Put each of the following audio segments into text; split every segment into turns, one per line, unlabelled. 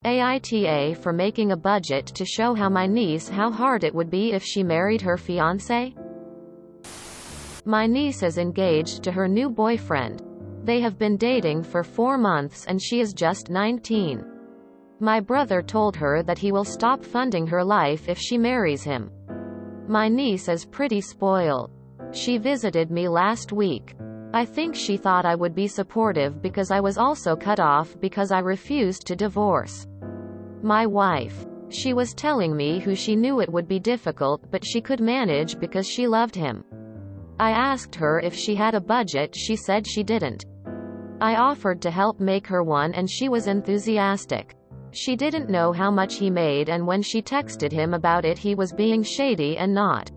AITA for making a budget to show my niece how hard it would be if she married her fiancé? My niece is engaged to her new boyfriend. They have been dating for 4 months and she is just 19. My brother told her that he will stop funding her life if she marries him. My niece is pretty spoiled. She visited me last week. I think she thought I would be supportive because I was also cut off because I refused to divorce my wife. She was telling me who she knew it would be difficult but she could manage because she loved him. I asked her if she had a budget. She said she didn't. I offered to help make her one and she was enthusiastic. She didn't know how much he made and when she texted him about it he was being shady and not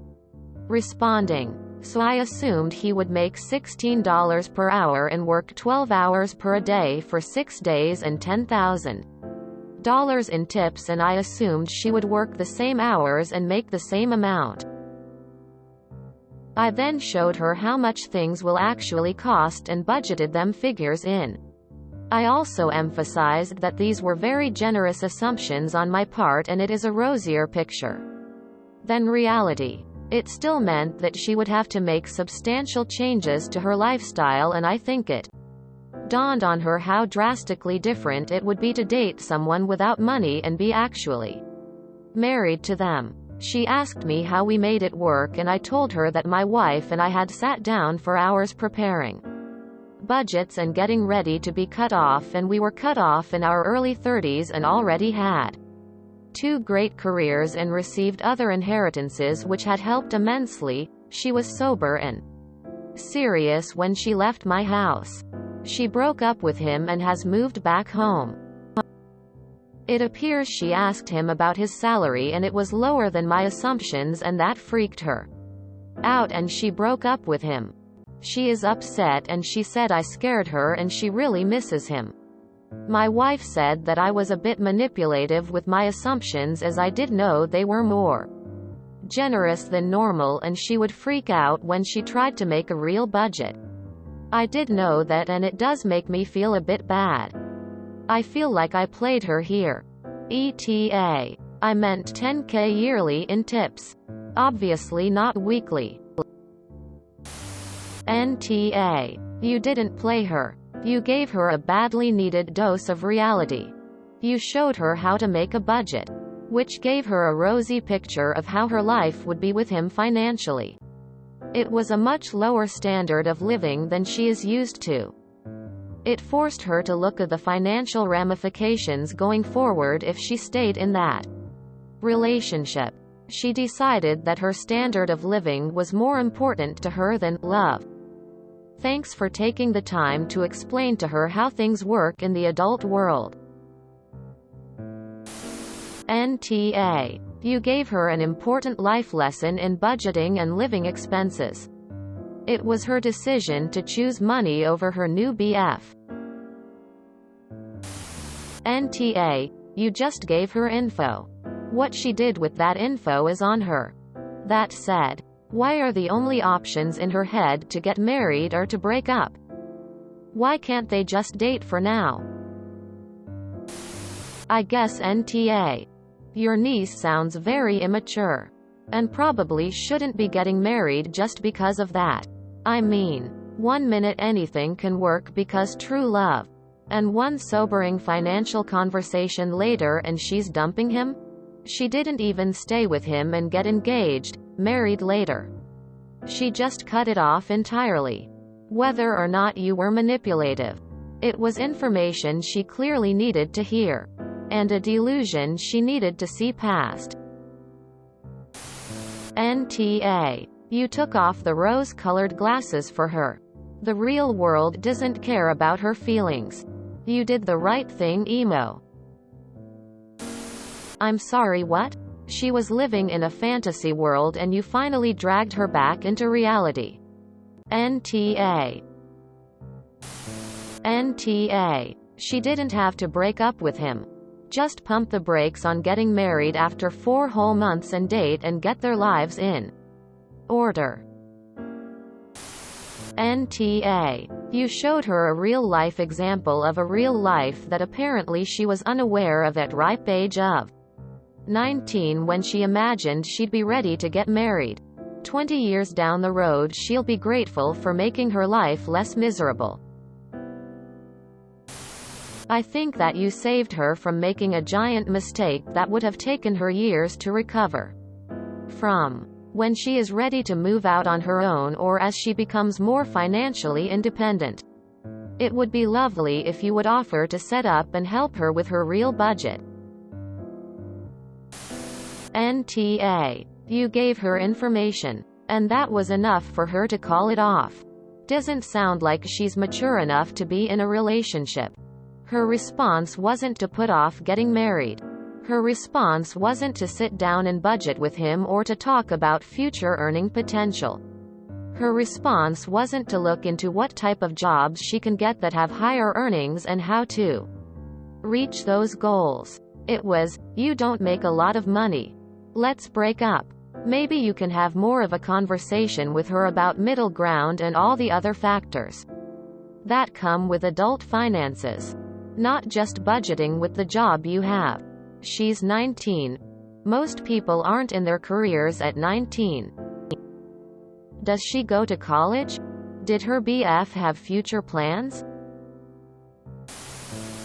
responding. So I assumed he would make $16 per hour and work 12 hours per day for 6 days and $10,000 in tips, and I assumed she would work the same hours and make the same amount. I then showed her how much things will actually cost and budgeted them figures in. I also emphasized that these were very generous assumptions on my part and it is a rosier picture than reality. It still meant that she would have to make substantial changes to her lifestyle, and I think it dawned on her how drastically different it would be to date someone without money and be actually married to them. She asked me how we made it work and I told her that my wife and I had sat down for hours preparing budgets and getting ready to be cut off, and we were cut off in our early 30s and already had 2 great careers and received other inheritances which had helped immensely. She was sober and serious when she left my house. She broke up with him and has moved back home. It appears she asked him about his salary and it was lower than my assumptions and that freaked her out and she broke up with him. She is upset and she said I scared her and she really misses him. My wife said that I was a bit manipulative with my assumptions as I did know they were more generous than normal and she would freak out when she tried to make a real budget. I did know that and it does make me feel a bit bad. I feel like I played her here. ETA. I meant $10K yearly in tips. Obviously not weekly. NTA. You didn't play her. You gave her a badly needed dose of reality. You showed her how to make a budget, which gave her a rosy picture of how her life would be with him financially. It was a much lower standard of living than she is used to. It forced her to look at the financial ramifications going forward if she stayed in that relationship. She decided that her standard of living was more important to her than love. Thanks for taking the time to explain to her how things work in the adult world. NTA. You gave her an important life lesson in budgeting and living expenses. It was her decision to choose money over her new BF. NTA. You just gave her info. What she did with that info is on her. That said, why are the only options in her head to get married or to break up? Why can't they just date for now? I guess NTA. Your niece sounds very immature. And probably shouldn't be getting married just because of that. I mean, 1 minute anything can work because true love. And one sobering financial conversation later and she's dumping him? She didn't even stay with him and get engaged, married later. She just cut it off entirely. Whether or not you were manipulative, it was information she clearly needed to hear. And a delusion she needed to see past. NTA. You took off the rose-colored glasses for her. The real world doesn't care about her feelings. You did the right thing, emo. I'm sorry, what? She was living in a fantasy world and you finally dragged her back into reality. NTA. NTA. She didn't have to break up with him. Just pump the brakes on getting married after 4 whole months and date and get their lives in order. NTA. You showed her a real-life example of a real life that apparently she was unaware of at ripe age of 19 when she imagined she'd be ready to get married. 20 years down the road she'll be grateful for making her life less miserable. I think that you saved her from making a giant mistake that would have taken her years to recover from. When she is ready to move out on her own or as she becomes more financially independent. It would be lovely if you would offer to set up and help her with her real budget. NTA. You gave her information. And that was enough for her to call it off. Doesn't sound like she's mature enough to be in a relationship. Her response wasn't to put off getting married. Her response wasn't to sit down and budget with him or to talk about future earning potential. Her response wasn't to look into what type of jobs she can get that have higher earnings and how to reach those goals. It was, you don't make a lot of money. Let's break up. Maybe you can have more of a conversation with her about middle ground and all the other factors that come with adult finances. Not just budgeting with the job you have. She's 19. Most people aren't in their careers at 19. Does she go to college? Did her BF have future plans?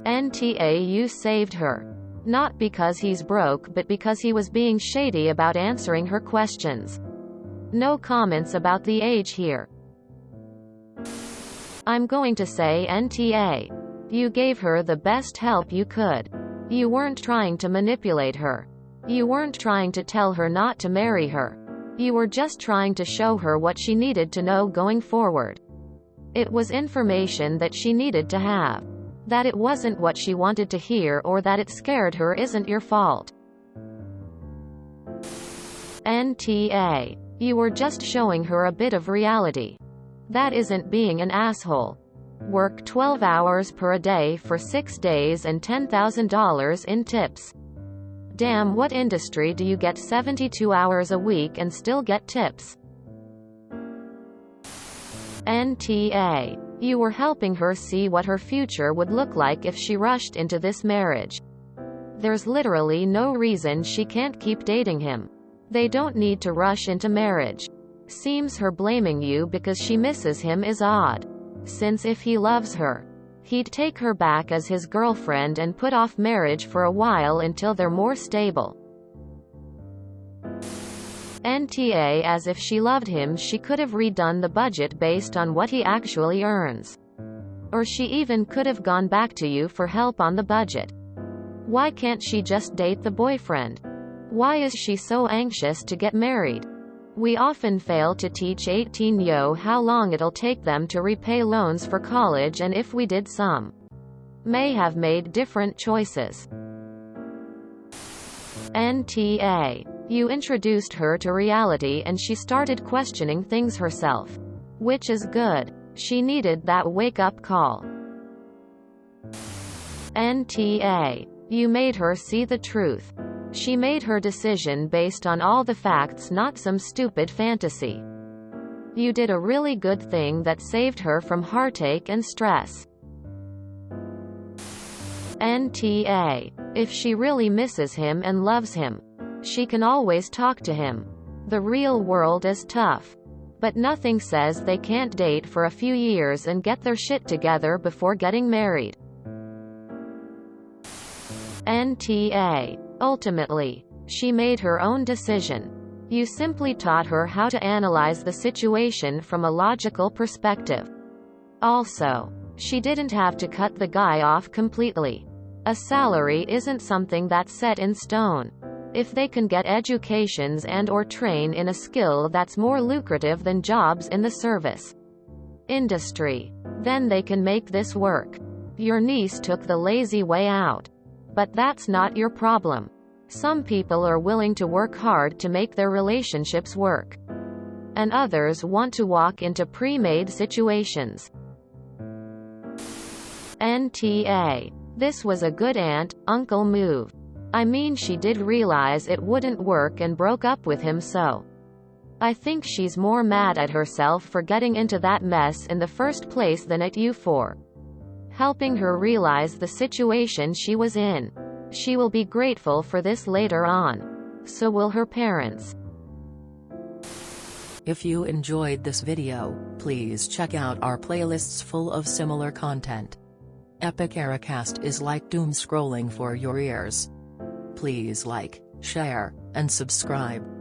NTA. You saved her. Not because he's broke but because he was being shady about answering her questions. No comments about the age here. I'm going to say NTA. You gave her the best help you could. You weren't trying to manipulate her. You weren't trying to tell her not to marry her. You were just trying to show her what she needed to know going forward. It was information that she needed to have. That it wasn't what she wanted to hear or that it scared her isn't your fault. NTA. You were just showing her a bit of reality. That isn't being an asshole. Work 12 hours per day for 6 days and $10,000 in tips. Damn, what industry do you get 72 hours a week and still get tips? NTA. You were helping her see what her future would look like if she rushed into this marriage. There's literally no reason she can't keep dating him. They don't need to rush into marriage. Seems her blaming you because she misses him is odd. Since if he loves her, he'd take her back as his girlfriend and put off marriage for a while until they're more stable. NTA. As if she loved him she could have redone the budget based on what he actually earns. Or she even could have gone back to you for help on the budget. Why can't she just date the boyfriend? Why is she so anxious to get married? We often fail to teach 18-yo how long it'll take them to repay loans for college, and if we did, some may have made different choices. NTA. You introduced her to reality and she started questioning things herself. Which is good. She needed that wake-up call. NTA. You made her see the truth. She made her decision based on all the facts, not some stupid fantasy. You did a really good thing that saved her from heartache and stress. NTA. If she really misses him and loves him, she can always talk to him. The real world is tough. But nothing says they can't date for a few years and get their shit together before getting married. NTA. Ultimately, she made her own decision. You simply taught her how to analyze the situation from a logical perspective. Also, she didn't have to cut the guy off completely. A salary isn't something that's set in stone. If they can get educations and/or train in a skill that's more lucrative than jobs in the service industry, then they can make this work. Your niece took the lazy way out. But that's not your problem. Some people are willing to work hard to make their relationships work. And others want to walk into pre-made situations. NTA. This was a good aunt-uncle move. I mean, she did realize it wouldn't work and broke up with him, so I think she's more mad at herself for getting into that mess in the first place than at you for helping her realize the situation she was in. She will be grateful for this later on. So will her parents.
If you enjoyed this video, please check out our playlists full of similar content. Epic Ericast is like doom scrolling for your ears. Please like, share, and subscribe.